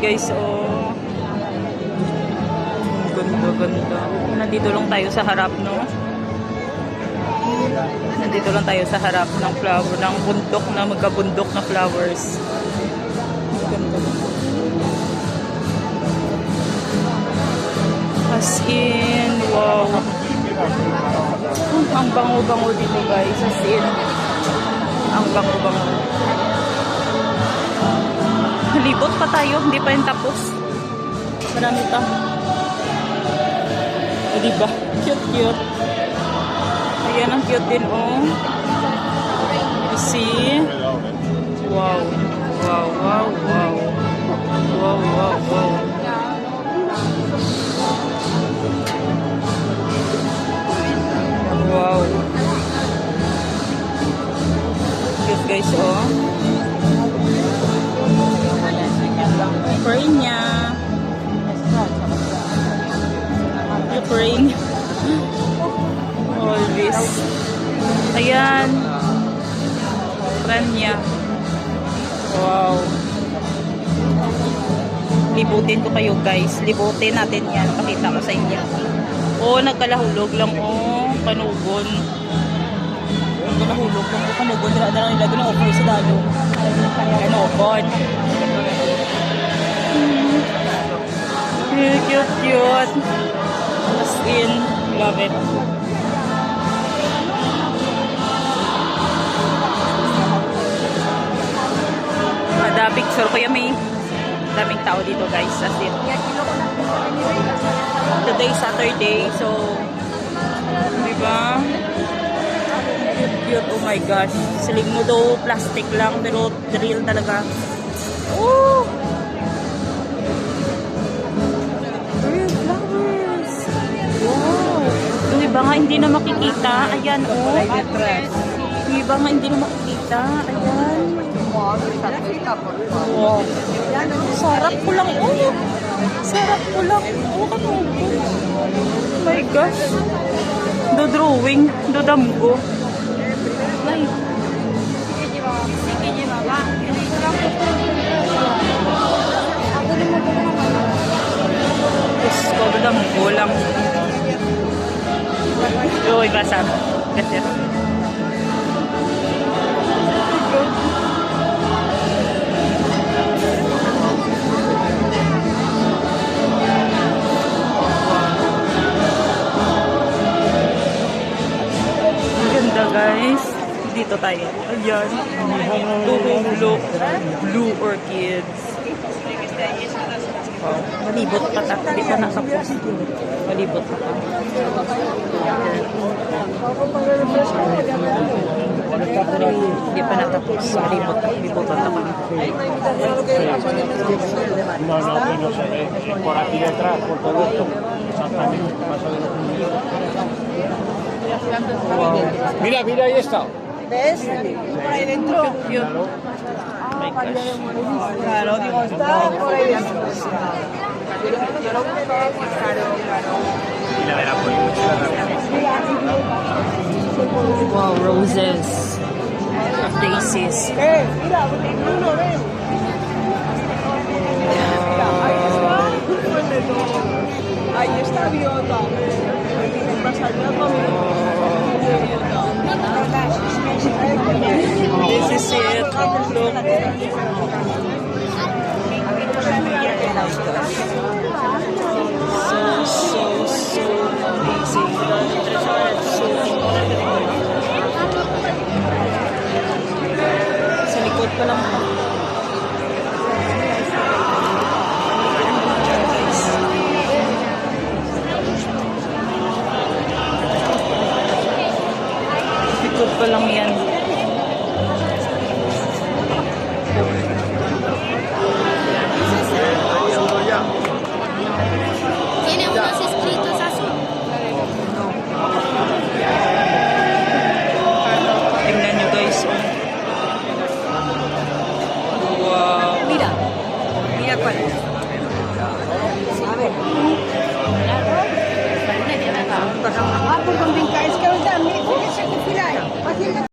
guys, oh. Ganda. Nandito lang tayo sa harap, no? Nandito lang tayo sa harap ng flower, ng bundok na magkabundok na flowers. Ganda. As in, wow. Ang bango-bango dito, guys. As in, ang bango-bango. Libot pa tayo, hindi pa yung tapos. Marami pa. O, diba? Cute. Ayan, ang cute din, oh. You see? Wow. Wow. Cute, guys, oh. Pray niya. Pray. Always. Ayan. Pray niya. Wow. Libutin ko kayo, guys. Libutin natin yan. Pakita ko sa inyo. Oh, nagkalahulog lang. Oh, kanugon. Nagkalahulog lang. Oh, kanugon. Dala lang ilagay ng offer sa dalo. Kanugon. Cute. As in, love it. Ada picture ko yan, may daming tao dito, guys. As in, today Saturday, so diba? Cute. Oh my gosh. Silig mo daw plastic lang, pero real talaga. Oh! Iba nga hindi na makikita. Ayan, oh. Iba nga hindi na makikita. Ayan. Wow. Sarap ko lang, oh. Sarap ko lang. Oh, kanubo. Oh my gosh. Do drawing. Do damgo. Ay. Gusto ko, do damgo lang. Uy, basag. Kasi. Ganda, guys. Dito tayo. Ayan. Blue orchids. Wow. Malibot pa ta. Hindi pa nakapos. Malibot pa ta. Hindi pa natapos. Malibot pa ta. No se ve. Por aquí detrás, por todo esto. Exactamente. Wow. Mira, ahí está. ¿Ves? Por ahí dentro. Claro, digo, está por ahí dentro. Wow, roses. Daisies. Mira, uno, ven. Ahí está biota. This is it. Look. So amazing. Sa likod pa lang. Likod pa lang yan.